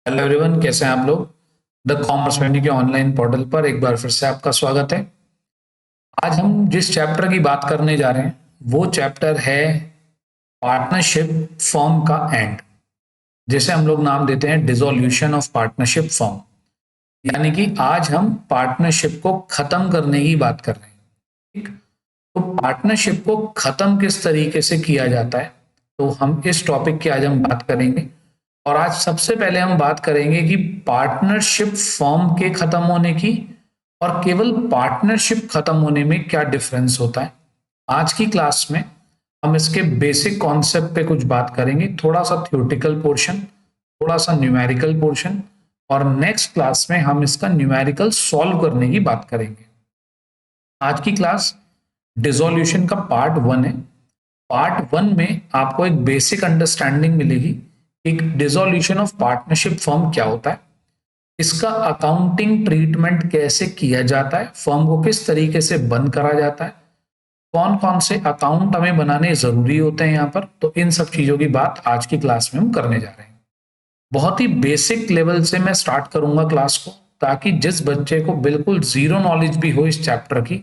Hello everyone, कैसे हैं आप लोग। द कॉमर्स फैमिली के ऑनलाइन पोर्टल पर एक बार फिर से आपका स्वागत है। आज हम जिस चैप्टर की बात करने जा रहे हैं वो चैप्टर है पार्टनरशिप फर्म का एंड, जिसे हम लोग नाम देते हैं डिसोल्यूशन ऑफ पार्टनरशिप फर्म। यानी कि आज हम पार्टनरशिप को खत्म करने की बात कर रहे हैं। ठीक? तो पार्टनरशिप को खत्म किस तरीके से किया जाता है, तो हम इस टॉपिक की आज हम बात करेंगे। और आज सबसे पहले हम बात करेंगे कि पार्टनरशिप फॉर्म के खत्म होने की और केवल पार्टनरशिप खत्म होने में क्या डिफरेंस होता है। आज की क्लास में हम इसके बेसिक कॉन्सेप्ट पे कुछ बात करेंगे, थोड़ा सा थ्योरेटिकल पोर्शन, थोड़ा सा न्यूमेरिकल पोर्शन, और नेक्स्ट क्लास में हम इसका न्यूमेरिकल सॉल्व करने की बात करेंगे। आज की क्लास डिसोल्यूशन का पार्ट 1 है। पार्ट 1 में आपको एक बेसिक अंडरस्टैंडिंग मिलेगी एक डिसोल्यूशन ऑफ पार्टनरशिप फर्म क्या होता है, इसका अकाउंटिंग ट्रीटमेंट कैसे किया जाता है, फर्म को किस तरीके से बंद करा जाता है, कौन कौन से अकाउंट हमें बनाने जरूरी होते हैं यहाँ पर। तो इन सब चीजों की बात आज की क्लास में हम करने जा रहे हैं। बहुत ही बेसिक लेवल से मैं स्टार्ट करूंगा क्लास को, ताकि जिस बच्चे को बिल्कुल जीरो नॉलेज भी हो इस चैप्टर की,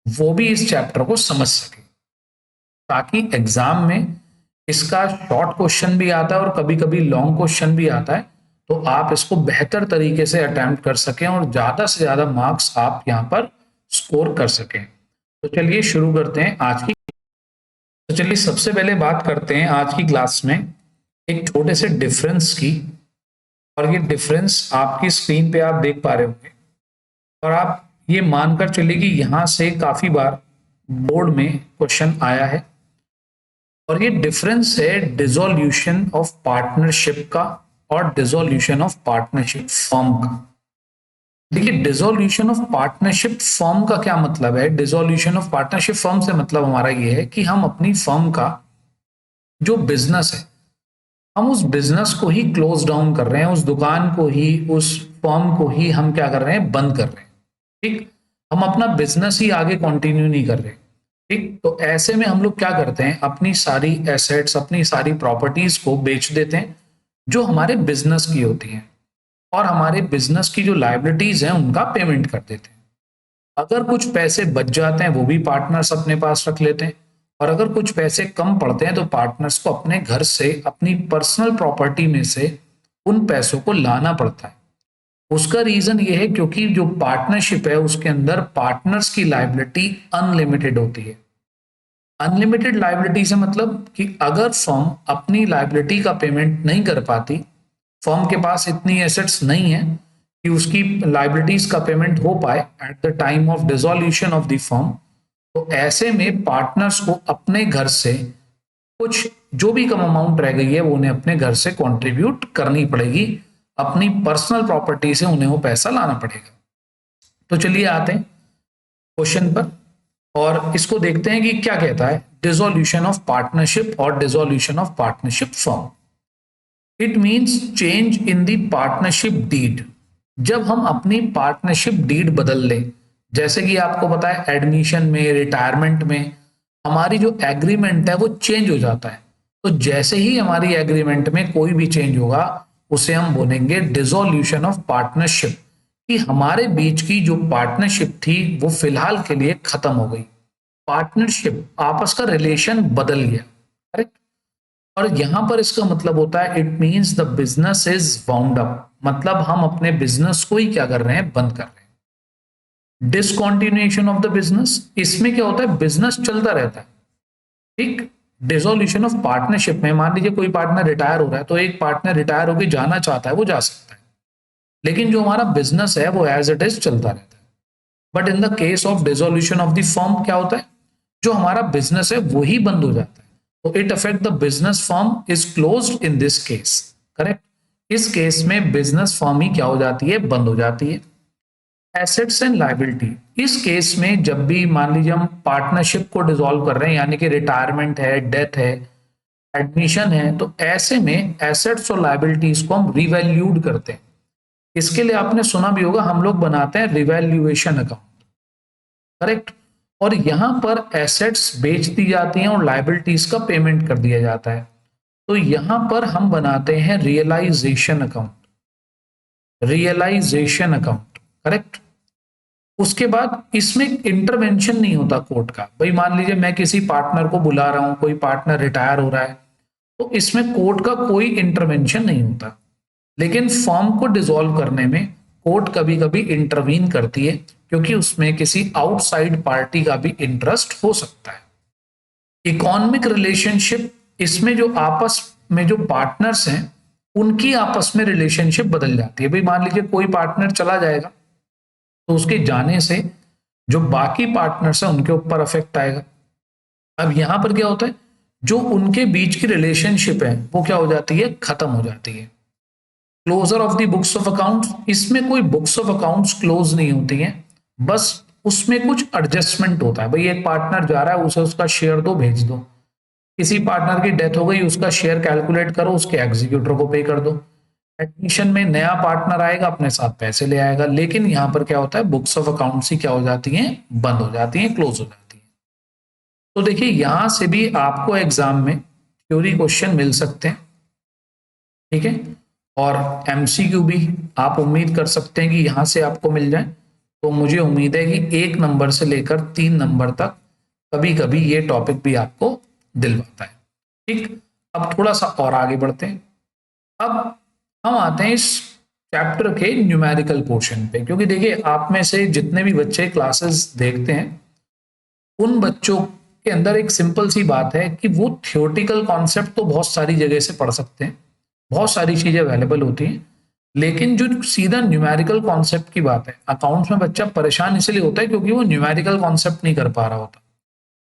वो भी इस चैप्टर को समझ सके, ताकि एग्जाम में इसका शॉर्ट क्वेश्चन भी आता है और कभी कभी लॉन्ग क्वेश्चन भी आता है, तो आप इसको बेहतर तरीके से अटेम्प्ट कर सकें और ज्यादा से ज्यादा मार्क्स आप यहाँ पर स्कोर कर सकें। तो चलिए शुरू करते हैं आज की। तो चलिए सबसे पहले बात करते हैं आज की क्लास में एक छोटे से डिफरेंस की। और ये डिफरेंस आपकी स्क्रीन पे आप देख पा रहे होंगे, और आप ये मानकर चलिए कि यहां से काफी बार बोर्ड में क्वेश्चन आया है। और ये डिफरेंस है डिसोल्यूशन ऑफ पार्टनरशिप का और डिसोल्यूशन ऑफ पार्टनरशिप फर्म का। देखिए, डिसोल्यूशन ऑफ पार्टनरशिप फर्म का क्या मतलब है। डिसोल्यूशन ऑफ पार्टनरशिप फर्म से मतलब हमारा ये है कि हम अपनी फर्म का जो बिजनेस है, हम उस बिजनेस को ही क्लोज डाउन कर रहे हैं, उस दुकान को ही, उस फर्म को ही हम क्या कर रहे हैं, बंद कर रहे हैं। ठीक, हम अपना बिजनेस ही आगे कंटिन्यू नहीं कर रहे। ठीक, तो ऐसे में हम लोग क्या करते हैं, अपनी सारी एसेट्स, अपनी सारी प्रॉपर्टीज को बेच देते हैं जो हमारे बिजनेस की होती हैं, और हमारे बिजनेस की जो लायबिलिटीज हैं उनका पेमेंट कर देते हैं। अगर कुछ पैसे बच जाते हैं वो भी पार्टनर्स अपने पास रख लेते हैं, और अगर कुछ पैसे कम पड़ते हैं तो पार्टनर्स को अपने घर से, अपनी पर्सनल प्रॉपर्टी में से उन पैसों को लाना पड़ता है। उसका रीजन ये है क्योंकि जो पार्टनरशिप है उसके अंदर पार्टनर्स की लायबिलिटी अनलिमिटेड होती है। अनलिमिटेड लायबिलिटी से मतलब कि अगर फर्म अपनी लायबिलिटी का पेमेंट नहीं कर पाती, फर्म के पास इतनी एसेट्स नहीं है कि उसकी लायबिलिटीज का पेमेंट हो पाए at the time of dissolution of the firm, तो ऐसे में पार्टनर्स को अपने घर से कुछ जो भी कम अमाउंट रह गई है वो उन्हें अपने घर से कंट्रीब्यूट करनी पड़ेगी, अपनी पर्सनल प्रॉपर्टी से उन्हें वो पैसा लाना पड़ेगा। तो चलिए आते हैं क्वेश्चन पर और इसको देखते हैं कि क्या कहता है डिसोल्यूशन ऑफ पार्टनरशिप और dissolution of partnership firm. It means change in the partnership deed. जब हम अपनी पार्टनरशिप डीड बदल लें, जैसे कि आपको पता है एडमिशन में, रिटायरमेंट में हमारी जो एग्रीमेंट है वो चेंज हो जाता है। तो जैसे ही हमारी एग्रीमेंट में कोई भी चेंज होगा उसे हम बोलेंगे डिसोल्यूशन ऑफ पार्टनरशिप, कि हमारे बीच की जो पार्टनरशिप थी वो फिलहाल के लिए खत्म हो गई। पार्टनरशिप, आपस का रिलेशन बदल गया। करेक्ट। और यहां पर इसका मतलब होता है it means the business is wound up, मतलब हम अपने बिजनेस को ही क्या कर रहे हैं, बंद कर रहे हैं। डिसकंटिन्यूएशन ऑफ द बिजनेस, इसमें क्या होता है, बिजनेस चलता रहता है। ठीक, डिसोल्यूशन ऑफ पार्टनरशिप में मान लीजिए कोई पार्टनर रिटायर हो रहा है, तो एक पार्टनर रिटायर होकर जाना चाहता है वो जा सकता है, लेकिन जो हमारा बिजनेस है वो एज इट इज चलता रहता है। But in the case of dissolution of the firm क्या होता है, जो हमारा बिजनेस है वो ही बंद हो जाता है। तो it affect the business firm is closed in this case. Correct. इस केस में बिजनेस फर्म ही क्या हो जाती है, बंद हो जाती है। एसेट्स एंड लायबिलिटी, इस केस में जब भी मान लीजिए हम पार्टनरशिप को डिसॉल्व कर रहे हैं, यानी कि रिटायरमेंट है, डेथ है, एडमिशन है, तो ऐसे में एसेट्स और लायबिलिटीज को हम रिवैल्यूड करते हैं। इसके लिए आपने सुना भी होगा, हम लोग बनाते हैं रिवैल्यूएशन अकाउंट। करेक्ट। और यहां पर एसेट्स बेच दी जाती हैं और लायबिलिटीज का पेमेंट कर दिया जाता है, तो यहां पर हम बनाते हैं realization account. Realization account, correct. उसके बाद इसमें इंटरवेंशन नहीं होता कोर्ट का। भाई मान लीजिए मैं किसी पार्टनर को बुला रहा हूं, कोई पार्टनर रिटायर हो रहा है, तो इसमें कोर्ट का कोई इंटरवेंशन नहीं होता। लेकिन फर्म को डिसॉल्व करने में कोर्ट कभी कभी इंटरवीन करती है, क्योंकि उसमें किसी आउटसाइड पार्टी का भी इंटरेस्ट हो सकता है। इकोनॉमिक रिलेशनशिप, इसमें जो आपस में जो पार्टनर्स हैं उनकी आपस में रिलेशनशिप बदल जाती है। भाई मान लीजिए कोई पार्टनर चला जाएगा, तो उसके जाने से जो बाकी पार्टनर्स हैं उनके ऊपर इफेक्ट आएगा। अब यहां पर क्या होता है, जो उनके बीच की रिलेशनशिप है वो क्या हो जाती है, खत्म हो जाती है। Closure of the books of accounts, इसमें कोई बुक्स ऑफ अकाउंट्स क्लोज नहीं होती हैं, बस उसमें कुछ एडजस्टमेंट होता है। भाई एक पार्टनर जा रहा है, उसे उसका शेयर दो, भेज दो। किसी पार्टनर की डेथ हो गई, उसका शेयर कैलकुलेट करो, उसके एग्जीक्यूटर को पे कर दो। एडमिशन में नया पार्टनर आएगा, अपने साथ पैसे ले आएगा। लेकिन यहां पर क्या होता है, बुक्स ऑफ अकाउंट्स ही क्या हो जाती हैं, बंद हो जाती हैं, क्लोज हो जाती हैं। तो देखिए यहां से भी आपको एग्जाम में थ्योरी क्वेश्चन मिल सकते हैं, ठीक है, और एमसीक्यू भी आप उम्मीद कर सकते हैं कि यहां से आपको मिल जाए। तो मुझे उम्मीद है कि 1 नंबर से लेकर 3 नंबर तक कभी कभी ये टॉपिक भी आपको दिलवाता है। ठीक, अब थोड़ा सा और आगे बढ़ते हैं। अब हम आते हैं इस चैप्टर के न्यूमेरिकल पोर्शन पे, क्योंकि देखिए आप में से जितने भी बच्चे क्लासेस देखते हैं उन बच्चों के अंदर एक सिंपल सी बात है कि वो थियोरेटिकल कॉन्सेप्ट तो बहुत सारी जगह से पढ़ सकते हैं, बहुत सारी चीजें अवेलेबल होती हैं, लेकिन जो सीधा न्यूमेरिकल कॉन्सेप्ट की बात है, अकाउंट्स में बच्चा परेशान इसलिए होता है क्योंकि वो न्यूमेरिकल कॉन्सेप्ट नहीं कर पा रहा होता।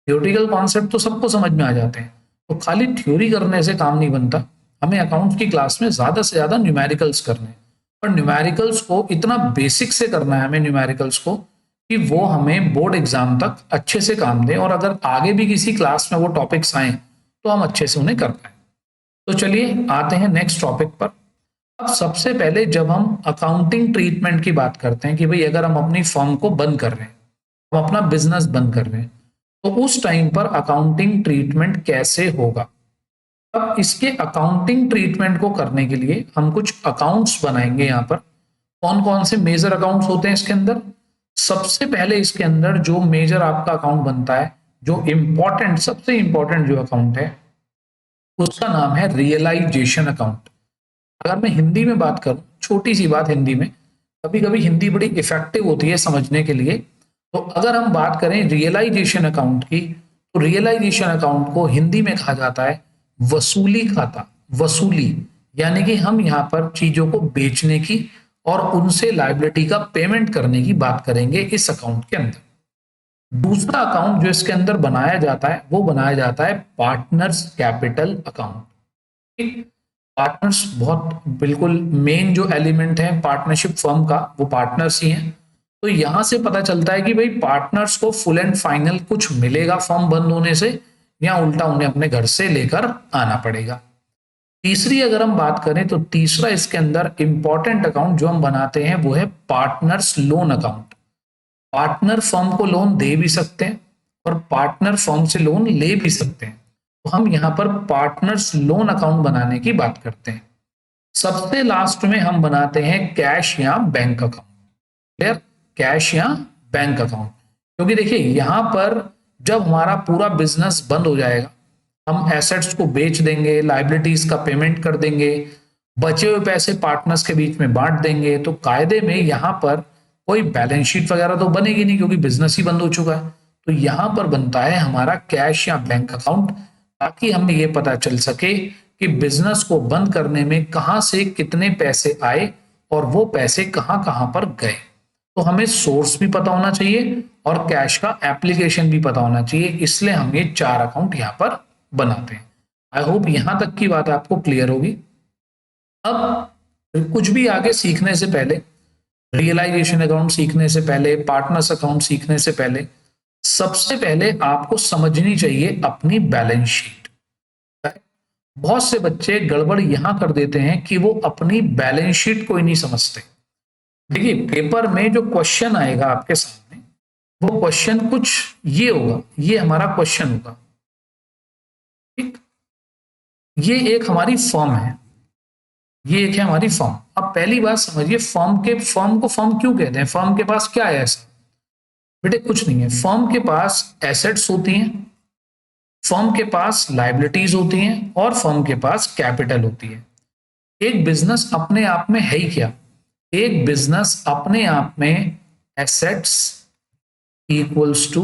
थियोरेटिकल कॉन्सेप्ट तो सबको समझ में आ जाते हैं, तो खाली थ्योरी करने से काम नहीं बनता। हमें अकाउंट्स की क्लास में ज्यादा से ज्यादा न्यूमेरिकल्स करने हैं, और न्यूमेरिकल्स को इतना बेसिक से करना है हमें न्यूमेरिकल्स को, कि वो हमें बोर्ड एग्जाम तक अच्छे से काम दे, और अगर आगे भी किसी क्लास में वो टॉपिक्स आए तो हम अच्छे से उन्हें कर पाए। तो चलिए आते हैं नेक्स्ट टॉपिक पर। अब सबसे पहले जब हम अकाउंटिंग ट्रीटमेंट की बात करते हैं कि भाई अगर हम अपनी फर्म को बंद कर रहे हैं, हम अपना बिजनेस बंद कर रहे हैं, तो उस टाइम पर अकाउंटिंग ट्रीटमेंट कैसे होगा। अब इसके अकाउंटिंग ट्रीटमेंट को करने के लिए हम कुछ अकाउंट्स बनाएंगे। यहाँ पर कौन कौन से मेजर अकाउंट्स होते हैं इसके अंदर। सबसे पहले इसके अंदर जो मेजर आपका अकाउंट बनता है, जो इंपॉर्टेंट सबसे इंपॉर्टेंट जो अकाउंट है, उसका नाम है रियलाइजेशन अकाउंट। अगर मैं हिंदी में बात करूं, छोटी सी बात हिंदी में, कभी कभी हिंदी बड़ी इफेक्टिव होती है समझने के लिए। तो अगर हम बात करें रियलाइजेशन अकाउंट की, तो रियलाइजेशन अकाउंट को हिंदी में कहा जाता है वसूली खाता। वसूली यानी कि हम यहाँ पर चीजों को बेचने की और उनसे लायबिलिटी का पेमेंट करने की बात करेंगे इस अकाउंट के अंदर। दूसरा अकाउंट जो इसके अंदर बनाया जाता है वो बनाया जाता है पार्टनर्स कैपिटल अकाउंट। ठीक, पार्टनर्स बहुत बिल्कुल मेन जो एलिमेंट है पार्टनरशिप फर्म का, वो पार्टनर्स ही हैं। तो यहां से पता चलता है कि भाई पार्टनर्स को फुल एंड फाइनल कुछ मिलेगा फर्म बंद होने से, या उल्टा उन्हें अपने घर से लेकर आना पड़ेगा। तीसरी अगर हम बात करें तो तीसरा इसके अंदर इंपॉर्टेंट अकाउंट जो हम बनाते हैं वो है partners loan account. Partner firm को लोन दे भी सकते हैं और पार्टनर फर्म से लोन ले भी सकते हैं। तो हम यहां पर पार्टनर्स लोन अकाउंट बनाने की बात करते हैं। सबसे लास्ट में हम बनाते हैं कैश या बैंक अकाउंट। क्लियर, कैश या बैंक अकाउंट, क्योंकि देखिए यहां पर जब हमारा पूरा बिजनेस बंद हो जाएगा, हम एसेट्स को बेच देंगे, लाइबिलिटीज का पेमेंट कर देंगे, बचे हुए पैसे पार्टनर्स के बीच में बांट देंगे, तो कायदे में यहां पर कोई बैलेंस शीट वगैरह तो बनेगी नहीं, क्योंकि बिजनेस ही बंद हो चुका है। तो यहां पर बनता है हमारा कैश या बैंक अकाउंट, ताकि हमें यह पता चल सके कि बिजनेस को बंद करने में कहां से कितने पैसे आए और वो पैसे कहां कहां पर गए। तो हमें सोर्स भी पता होना चाहिए और कैश का एप्लीकेशन भी पता होना चाहिए, इसलिए हम ये 4 अकाउंट यहाँ पर बनाते हैं। आई होप यहां तक की बात आपको क्लियर होगी। अब कुछ भी आगे सीखने से पहले, रियलाइजेशन अकाउंट सीखने से पहले, पार्टनर्स अकाउंट सीखने से पहले, सबसे पहले आपको समझनी चाहिए अपनी बैलेंस शीट। बहुत से बच्चे गड़बड़ यहां कर देते हैं कि वो अपनी बैलेंस शीट को ही नहीं समझते। देखिए पेपर में जो क्वेश्चन आएगा आपके सामने, वो क्वेश्चन कुछ ये होगा, ये हमारा क्वेश्चन होगा। ठीक, ये एक हमारी फर्म है, ये एक है हमारी फर्म। अब पहली बात समझिए, फर्म को फर्म क्यों कहते हैं? फर्म के पास क्या है ऐसा? बेटे कुछ नहीं है। फर्म के पास एसेट्स होती हैं, फर्म के पास लाइबिलिटीज होती हैं और फर्म के पास कैपिटल होती है। एक बिजनेस अपने आप में है ही क्या? एक बिजनेस अपने आप में assets equals to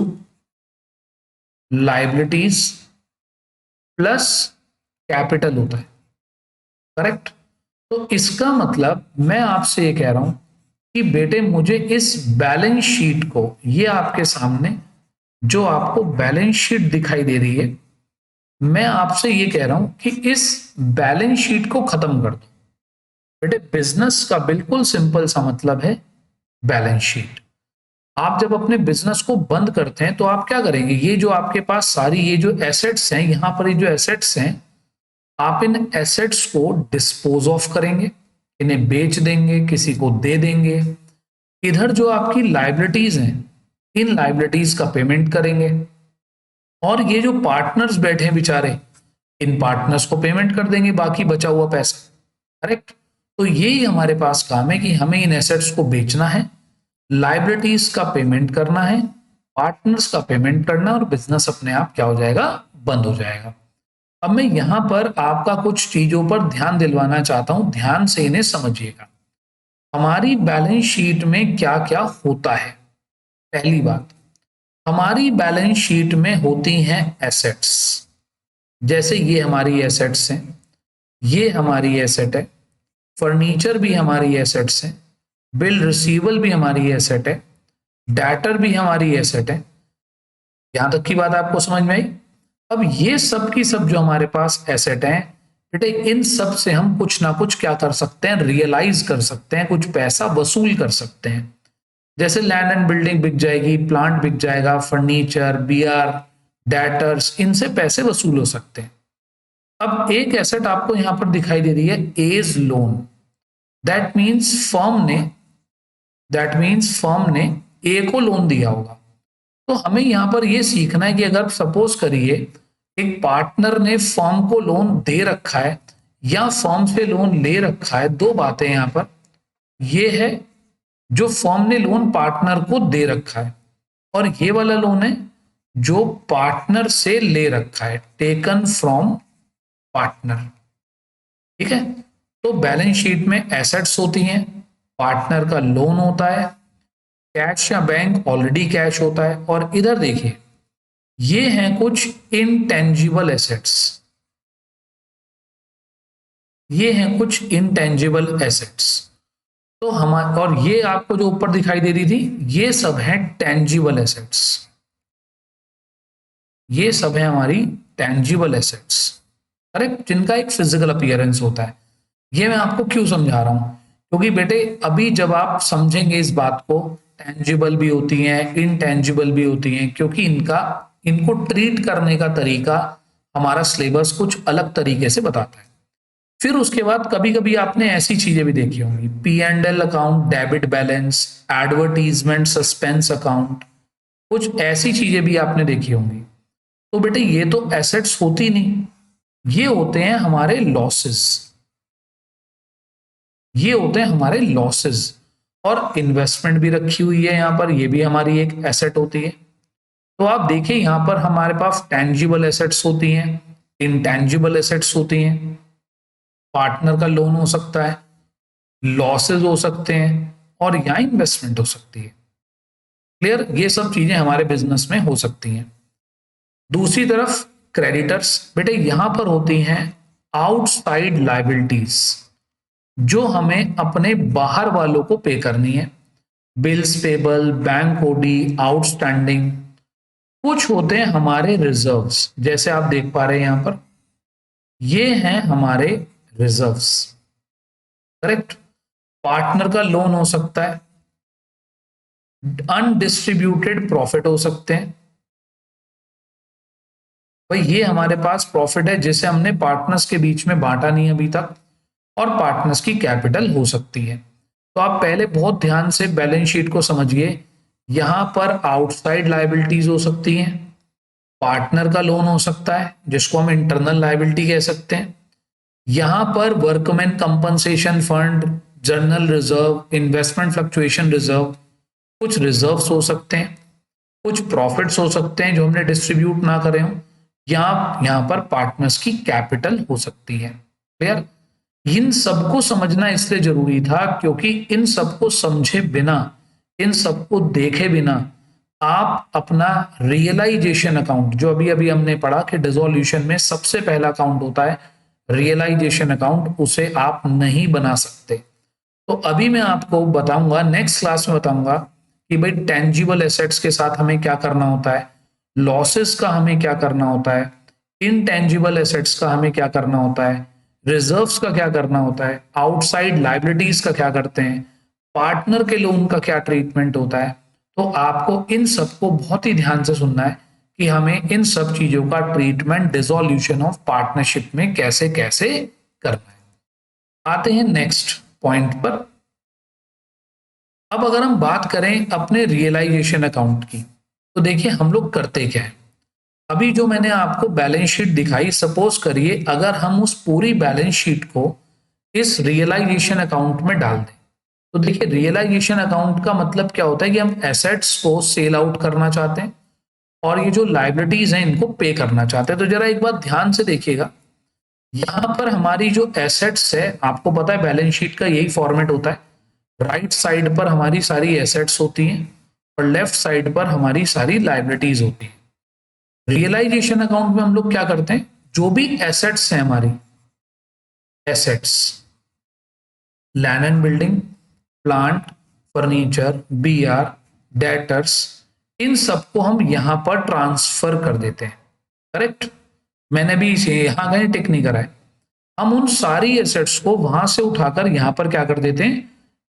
liabilities plus capital होता है, करेक्ट? तो इसका मतलब मैं आपसे ये कह रहा हूं कि बेटे मुझे इस बैलेंस शीट को, ये आपके सामने जो आपको बैलेंस शीट दिखाई दे रही है, मैं आपसे ये कह रहा हूं कि इस बैलेंस शीट को खत्म कर दो। बेटे बिजनेस का बिल्कुल सिंपल सा मतलब है बैलेंस शीट। आप जब अपने बिजनेस को बंद करते हैं तो आप क्या करेंगे? ये जो आपके पास सारी ये जो एसेट्स हैं, यहां पर ये जो एसेट्स हैं, आप इन एसेट्स को डिस्पोज ऑफ करेंगे, इन्हें बेच देंगे, किसी को दे देंगे। इधर जो आपकी लाइबिलिटीज हैं, इन लाइबिलिटीज का पेमेंट करेंगे, और ये जो पार्टनर्स बैठे हैं बेचारे, इन पार्टनर्स को पेमेंट कर देंगे बाकी बचा हुआ पैसा, करेक्ट? तो यही हमारे पास काम है कि हमें इन एसेट्स को बेचना है, लाइबिलिटीज का पेमेंट करना है, पार्टनर्स का पेमेंट करना, और बिजनेस अपने आप क्या हो जाएगा? बंद हो जाएगा। अब मैं यहां पर आपका कुछ चीजों पर ध्यान दिलवाना चाहता हूं, ध्यान से इन्हें समझिएगा। हमारी बैलेंस शीट में क्या क्या होता है? पहली बात, हमारी बैलेंस शीट में होती हैं एसेट्स। जैसे ये हमारी एसेट्स हैं, ये हमारी एसेट है, फर्नीचर भी हमारी एसेट्स है, बिल रिसीवल भी हमारी एसेट है, डेटर भी हमारी एसेट है। यहां तक की बात आपको समझ में आई? अब ये सब की सब जो हमारे पास एसेट हैं, बेटे इन सब से हम कुछ ना कुछ क्या कर सकते हैं? रियलाइज कर सकते हैं, कुछ पैसा वसूल कर सकते हैं। जैसे लैंड एंड बिल्डिंग बिक जाएगी, प्लांट बिक जाएगा, फर्नीचर, बीआर, डेटर्स, इनसे पैसे वसूल हो सकते हैं। अब एक एसेट आपको यहां पर दिखाई दे रही है, as loan. That means firm ने ए को लोन दिया होगा। तो हमें यहां पर यह सीखना है कि अगर सपोज करिए एक पार्टनर ने फर्म को लोन दे रखा है या फर्म से लोन ले रखा है, दो बातें यहां पर। यह है जो फर्म ने लोन पार्टनर को दे रखा है, और ये वाला लोन है जो पार्टनर से ले रखा है, टेकन फ्रॉम पार्टनर। ठीक है? तो बैलेंस शीट में एसेट्स होती हैं, पार्टनर का लोन होता है, कैश या बैंक ऑलरेडी कैश होता है, और इधर देखिए ये हैं कुछ इनटेंजिबल एसेट्स। ये हैं कुछ इनटेंजिबल एसेट्स। तो हमारे, और ये आपको जो ऊपर दिखाई दे रही थी, ये सब हैं टेंजिबल एसेट्स। ये सब है हमारी टेंजिबल एसेट्स, करेक्ट? जिनका एक फिजिकल अपीयरेंस होता है। ये मैं आपको क्यों समझा रहा हूं? क्योंकि बेटे अभी जब आप समझेंगे इस बात को, टेंजिबल भी होती हैं, इनटेंजिबल भी होती हैं, क्योंकि इनको ट्रीट करने का तरीका हमारा सिलेबस कुछ अलग तरीके से बताता है। फिर उसके बाद कभी कभी आपने ऐसी चीजें भी देखी होंगी, P&L account, debit balance, advertisement, suspense account, कुछ ऐसी चीजें भी आपने देखी होंगी। तो बेटे ये तो एसेट्स होती नहीं, ये होते हैं हमारे लॉसेस। ये होते हैं हमारे लॉसेस। और इन्वेस्टमेंट भी रखी हुई है यहां पर, ये भी हमारी एक एसेट होती है। तो आप देखिए यहां पर हमारे पास टेंजिबल एसेट्स होती हैं, इनटेंजिबल एसेट्स होती हैं, पार्टनर का लोन हो सकता है, लॉसेस हो सकते हैं, और यहां इन्वेस्टमेंट हो सकती है। क्लियर? ये सब चीजें हमारे बिजनेस में हो सकती हैं। दूसरी तरफ क्रेडिटर्स, बेटे यहां पर होती हैं आउटसाइड लाइबिलिटीज, जो हमें अपने बाहर वालों को पे करनी है। Bills payable, bank OD, outstanding. कुछ होते हैं हमारे रिजर्व्स, जैसे आप देख पा रहे हैं यहां पर, ये हैं हमारे रिजर्व्स, करेक्ट? पार्टनर का लोन हो सकता है, अनडिस्ट्रीब्यूटेड प्रॉफिट हो सकते हैं। भाई ये हमारे पास प्रॉफिट है जिसे हमने पार्टनर्स के बीच में बांटा नहीं अभी तक, और पार्टनर्स की कैपिटल हो सकती है। तो आप पहले बहुत ध्यान से बैलेंस शीट को समझिए। यहां पर आउटसाइड लाइबिलिटीज हो सकती हैं, पार्टनर का लोन हो सकता है जिसको हम इंटरनल लाइबिलिटी कह सकते हैं, यहां पर workman compensation fund, journal reserve, investment fluctuation reserve, कुछ रिजर्व्स हो सकते हैं, कुछ प्रॉफिट्स हो सकते हैं जो हमने डिस्ट्रीब्यूट ना करे हो, या यहां पर पार्टनर्स की कैपिटल हो सकती है। क्लियर? इन सबको समझना इसलिए जरूरी था क्योंकि इन सबको समझे बिना, इन सबको देखे बिना आप अपना रियलाइजेशन अकाउंट, जो अभी अभी हमने पढ़ा कि डिसोल्यूशन में सबसे पहला अकाउंट होता है रियलाइजेशन अकाउंट, उसे आप नहीं बना सकते। तो अभी मैं आपको बताऊंगा, नेक्स्ट क्लास में बताऊंगा कि भाई टेंजिबल एसेट्स के साथ हमें क्या करना होता है, लॉसेस का हमें क्या करना होता है, इनटेंजिबल एसेट्स का हमें क्या करना होता है, रिजर्व्स का क्या करना होता है, आउटसाइड लाइबिलिटीज का क्या करते हैं, पार्टनर के लोन का क्या ट्रीटमेंट होता है। तो आपको इन सबको बहुत ही ध्यान से सुनना है कि हमें इन सब चीजों का ट्रीटमेंट डिसोल्यूशन ऑफ पार्टनरशिप में कैसे कैसे करना है। आते हैं नेक्स्ट पॉइंट पर। अब अगर हम बात करें अपने रियलाइजेशन अकाउंट की, तो देखिए हम लोग करते क्या है। अभी जो मैंने आपको बैलेंस शीट दिखाई, सपोज करिए अगर हम उस पूरी बैलेंस शीट को इस रियलाइजेशन अकाउंट में डाल दें, तो देखिए रियलाइजेशन अकाउंट का मतलब क्या होता है कि हम एसेट्स को सेल आउट करना चाहते हैं और ये जो लाइबिलिटीज हैं इनको पे करना चाहते हैं। तो जरा एक बात ध्यान से देखिएगा, यहां पर हमारी जो एसेट्स है, आपको पता है बैलेंस शीट का यही फॉर्मेट होता है, राइट साइड पर हमारी सारी एसेट्स होती हैं और लेफ्ट साइड पर हमारी सारी लाइबिलिटीज होती हैं। रियलाइजेशन अकाउंट में हम लोग क्या करते हैं, जो भी एसेट्स हैं हमारी, assets, land and building, plant, furniture, B R, debtors, इन सबको हम यहां पर ट्रांसफर कर देते हैं। करेक्ट? मैंने भी इसे यहां कहीं टिक नहीं करा है। हम उन सारी एसेट्स को वहां से उठाकर यहां पर क्या कर देते हैं,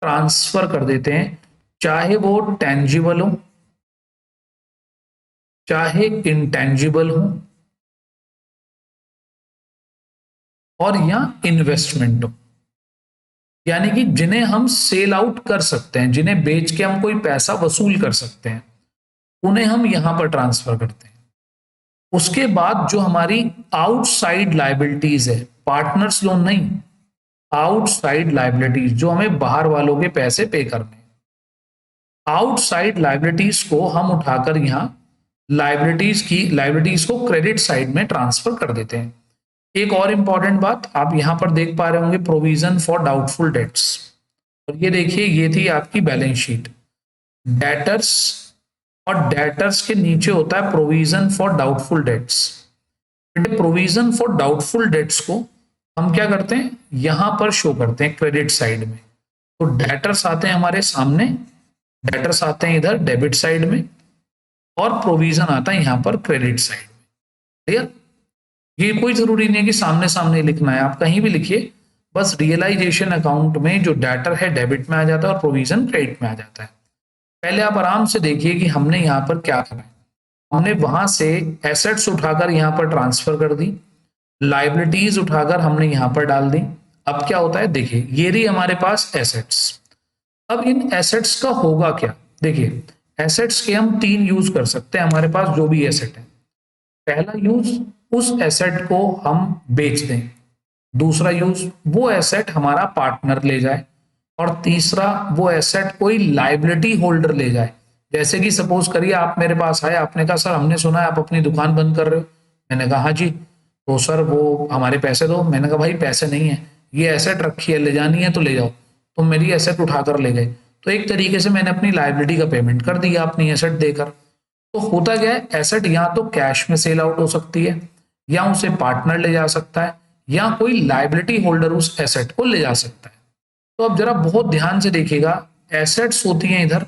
ट्रांसफर कर देते हैं, चाहे वो टेंजिबल हो चाहे इंटेंजिबल हो और या इन्वेस्टमेंट हो, यानी कि जिन्हें हम सेल आउट कर सकते हैं, जिन्हें बेच के हम कोई पैसा वसूल कर सकते हैं, उन्हें हम यहां पर ट्रांसफर करते हैं। उसके बाद जो हमारी आउटसाइड लाइबिलिटीज है, पार्टनर्स लोन नहीं, आउटसाइड लाइबिलिटीज जो हमें बाहर वालों के पैसे पे करने, आउटसाइड लाइबिलिटीज को हम उठाकर यहां लाइबिलिटीज को क्रेडिट साइड में ट्रांसफर कर देते हैं। एक और इंपॉर्टेंट बात आप यहां पर देख पा रहे होंगे, प्रोविजन फॉर डाउटफुल डेट्स, और ये देखिए ये थी आपकी बैलेंस शीट, डेटर्स, और डेटर्स के नीचे होता है provision for doubtful debts. Provision for doubtful debts को हम क्या करते हैं, यहां पर शो करते हैं क्रेडिट साइड में। तो डेटर्स आते हैं हमारे सामने, डेटर्स आते हैं इधर डेबिट साइड में, और प्रोविजन आता है यहां पर क्रेडिट साइड में। क्लियर? ये कोई जरूरी नहीं है कि सामने सामने लिखना है, आप कहीं भी लिखिए, बस रियलाइजेशन अकाउंट में जो डेटर है डेबिट में आ जाता है और प्रोविजन क्रेडिट में आ जाता है। पहले आप आराम से देखिए कि हमने यहाँ पर क्या करा है। हमने वहां से एसेट्स उठाकर यहाँ पर ट्रांसफर कर दी, लाइबिलिटीज उठाकर हमने यहाँ पर डाल दी। अब क्या होता है, देखिए ये रही हमारे पास एसेट्स। अब इन एसेट्स का होगा क्या, देखिए एसेट्स के हम तीन यूज कर सकते हैं हमारे पास जो भी एसेट है। पहला यूज, उस एसेट को हम बेच दें। दूसरा यूज, वो एसेट हमारा पार्टनर ले जाए। और तीसरा, वो एसेट कोई लाइबिलिटी होल्डर ले जाए। जैसे कि सपोज करिए आप मेरे पास आए, आपने कहा सर हमने सुना है आप अपनी दुकान बंद कर रहे हो। मैंने कहा हाँ जी, तो सर वो हमारे पैसे दो। मैंने कहा भाई पैसे नहीं है, ये एसेट रखी है, ले जानी है तो ले जाओ। तो मेरी एसेट उठाकर ले गए, तो एक तरीके से मैंने अपनी लाइबिलिटी का पेमेंट कर दिया अपनी एसेट देकर। तो होता क्या है, एसेट या तो कैश में सेल आउट हो सकती है, या उसे पार्टनर ले जा सकता है, या कोई लाइबिलिटी होल्डर उस एसेट को ले जा सकता है। तो अब जरा बहुत ध्यान से देखिएगा, एसेट्स होती हैं इधर,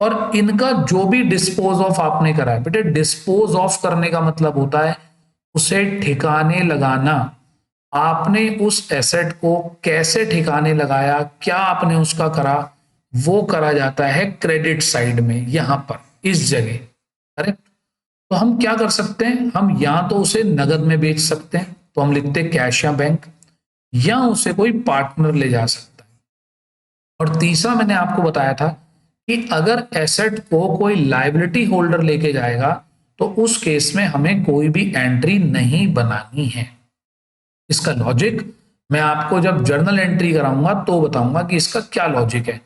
और इनका जो भी डिस्पोज ऑफ आपने करा है, बेटे डिस्पोज ऑफ करने का मतलब होता है उसे ठिकाने लगाना। आपने उस एसेट को कैसे ठिकाने लगाया, क्या आपने उसका करा, वो करा जाता है क्रेडिट साइड में, यहां पर इस जगह। करेक्ट? तो हम क्या कर सकते हैं, हम या तो उसे नगद में बेच सकते हैं, तो हम लिखते हैं कैश या बैंक, या उसे कोई पार्टनर ले जा सकता है। और तीसरा मैंने आपको बताया था कि अगर एसेट को कोई लाइबिलिटी होल्डर लेके जाएगा तो उस केस में हमें कोई भी एंट्री नहीं बनानी है। इसका लॉजिक मैं आपको जब जर्नल एंट्री कराऊंगा तो बताऊंगा कि इसका क्या लॉजिक है,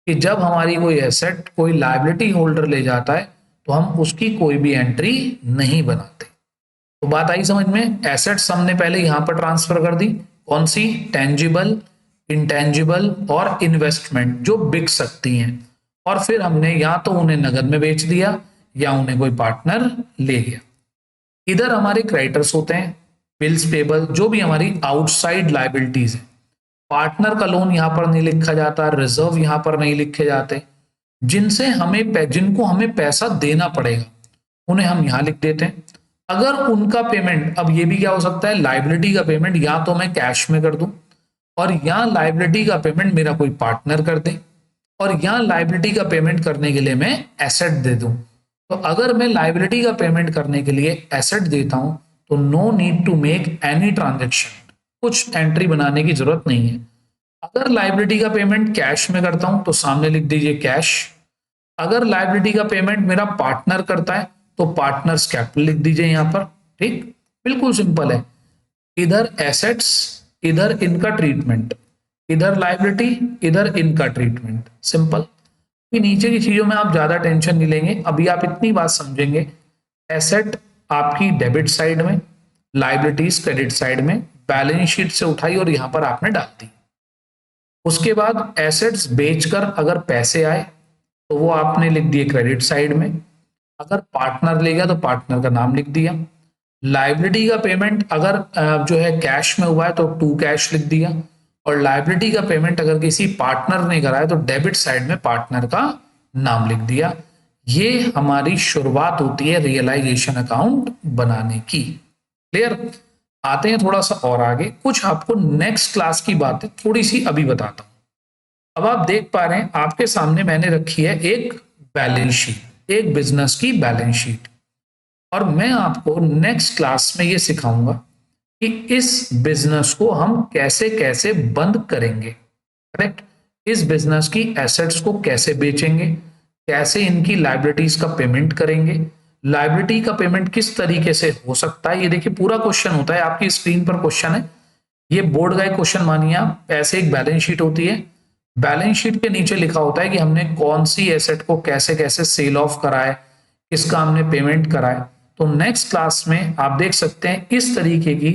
कि जब हमारी कोई एसेट कोई लायबिलिटी होल्डर ले जाता है तो हम उसकी कोई भी एंट्री नहीं बनाते। तो बात आई समझ में। एसेट्स हमने पहले यहां पर ट्रांसफर कर दी, कौन सी, टेंजिबल, इंटेंजिबल और इन्वेस्टमेंट जो बिक सकती हैं, और फिर हमने या तो उन्हें नगद में बेच दिया या उन्हें कोई पार्टनर ले गया। इधर हमारे क्रेडिटर्स होते हैं, बिल्स पेबल, जो भी हमारी आउटसाइड लाइबिलिटीज है। पार्टनर का लोन यहां पर नहीं लिखा जाता, रिजर्व यहां पर नहीं लिखे जाते, जिनको हमें पैसा देना पड़ेगा उन्हें हम यहां लिख देते हैं। अगर उनका पेमेंट, अब ये भी क्या हो सकता है, लाइबिलिटी का पेमेंट या तो मैं कैश में कर दूं, और या लाइबिलिटी का पेमेंट मेरा कोई पार्टनर कर दे, और या लाइबिलिटी का पेमेंट करने के लिए मैं एसेट दे दूं। तो अगर मैं लाइबिलिटी का पेमेंट करने के लिए एसेट देता हूं तो no need to make any transaction, कुछ एंट्री बनाने की जरूरत नहीं है। अगर लाइबिलिटी का पेमेंट कैश में करता हूं तो सामने लिख दीजिए कैश। अगर लाइबिलिटी का पेमेंट मेरा पार्टनर करता है तो पार्टनर्स कैपिटल लिख दीजिए यहां पर। ठीक, बिल्कुल सिंपल है। इधर एसेट्स, इधर इनका ट्रीटमेंट, इधर लाइबिलिटी, इधर इनका ट्रीटमेंट, सिंपल। नीचे की चीजों में आप ज्यादा टेंशन नहीं लेंगे, अभी आप इतनी बात समझेंगे, एसेट आपकी डेबिट साइड में, लाइबिलिटीज क्रेडिट साइड में, बैलेंस शीट से उठाई और यहां पर आपने डाल दी। उसके बाद एसेट्स बेचकर अगर पैसे आए तो वो आपने लिख दिए क्रेडिट साइड में, अगर पार्टनर ले गया तो पार्टनर का नाम लिख दिया। लाइबिलिटी का पेमेंट अगर जो है कैश में हुआ है तो टू कैश लिख दिया, और लाइबिलिटी का पेमेंट अगर किसी पार्टनर ने कराया तो डेबिट साइड में पार्टनर का नाम लिख दिया। ये हमारी शुरुआत होती है रियलाइजेशन अकाउंट बनाने की। क्लियर? आते हैं थोड़ा सा और आगे, कुछ आपको नेक्स्ट क्लास की बातें थोड़ी सी अभी बताता हूं। अब आप देख पा रहे हैं आपके सामने मैंने रखी है एक बैलेंस शीट, एक बिजनेस की बैलेंस शीट, और मैं आपको नेक्स्ट क्लास में ये सिखाऊंगा कि इस बिजनेस को हम कैसे कैसे बंद करेंगे। करेक्ट? इस बिजनेस की एसेट्स को कैसे बेचेंगे, कैसे इनकी लाइबिलिटीज का पेमेंट करेंगे, लाइबिलिटी का पेमेंट किस तरीके से हो सकता है। ये देखिए पूरा क्वेश्चन होता है, आपकी स्क्रीन पर क्वेश्चन है, ये बोर्ड का एक क्वेश्चन मानिए आप। ऐसे एक बैलेंस शीट होती है, बैलेंस शीट के नीचे लिखा होता है कि हमने कौन सी एसेट को कैसे कैसे सेल ऑफ करा है, किसका हमने पेमेंट करा है। तो नेक्स्ट क्लास में आप देख सकते हैं इस तरीके की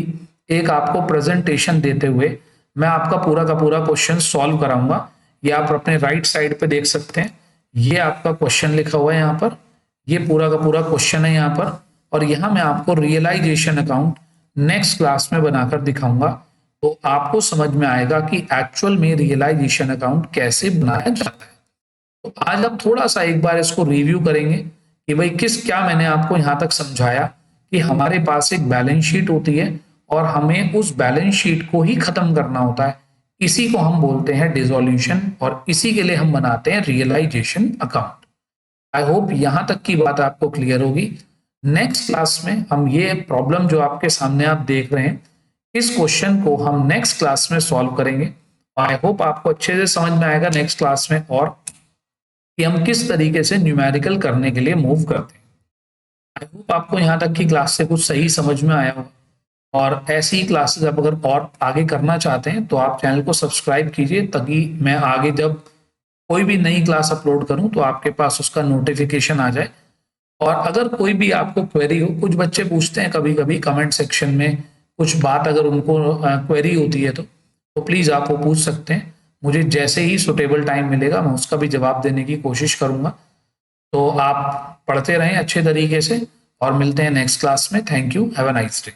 एक आपको प्रेजेंटेशन देते हुए मैं आपका पूरा का पूरा क्वेश्चन सॉल्व कराऊंगा। ये आप अपने राइट साइड पे देख सकते हैं, ये आपका क्वेश्चन लिखा हुआ है यहाँ पर, ये पूरा का पूरा क्वेश्चन है यहाँ पर, और यहाँ मैं आपको रियलाइजेशन अकाउंट नेक्स्ट क्लास में बनाकर दिखाऊंगा। तो आपको समझ में आएगा कि एक्चुअल में रियलाइजेशन अकाउंट कैसे बनाया जाता है। तो आज आप थोड़ा सा एक बार इसको रिव्यू करेंगे कि भाई क्या मैंने आपको यहां तक समझाया कि हमारे पास एक बैलेंस शीट होती है और हमें उस बैलेंस शीट को ही खत्म करना होता है। इसी को हम बोलते हैं डिसोल्यूशन, और इसी के लिए हम बनाते हैं रियलाइजेशन अकाउंट। आई होप यहां तक की बात आपको क्लियर होगी। नेक्स्ट क्लास में हम ये प्रॉब्लम जो आपके सामने आप देख रहे हैं, इस क्वेश्चन को हम नेक्स्ट क्लास में सॉल्व करेंगे। आई होप आपको अच्छे से समझ में आएगा नेक्स्ट क्लास में, और कि हम किस तरीके से न्यूमेरिकल करने के लिए मूव करते हैं। आई होप आपको यहाँ तक की क्लास से कुछ सही समझ में आया हो, और ऐसी क्लासेस आप अगर और आगे करना चाहते हैं तो आप चैनल को सब्सक्राइब कीजिए, ताकि मैं आगे जब कोई भी नई क्लास अपलोड करूं तो आपके पास उसका नोटिफिकेशन आ जाए। और अगर कोई भी आपको क्वेरी हो, कुछ बच्चे पूछते हैं कभी कभी कमेंट सेक्शन में कुछ बात, अगर उनको क्वेरी होती है तो प्लीज़ आप वो पूछ सकते हैं। मुझे जैसे ही सुटेबल टाइम मिलेगा मैं उसका भी जवाब देने की कोशिश करूंगा। तो आप पढ़ते रहें अच्छे तरीके से, और मिलते हैं नेक्स्ट क्लास में। Thank you, have a nice day.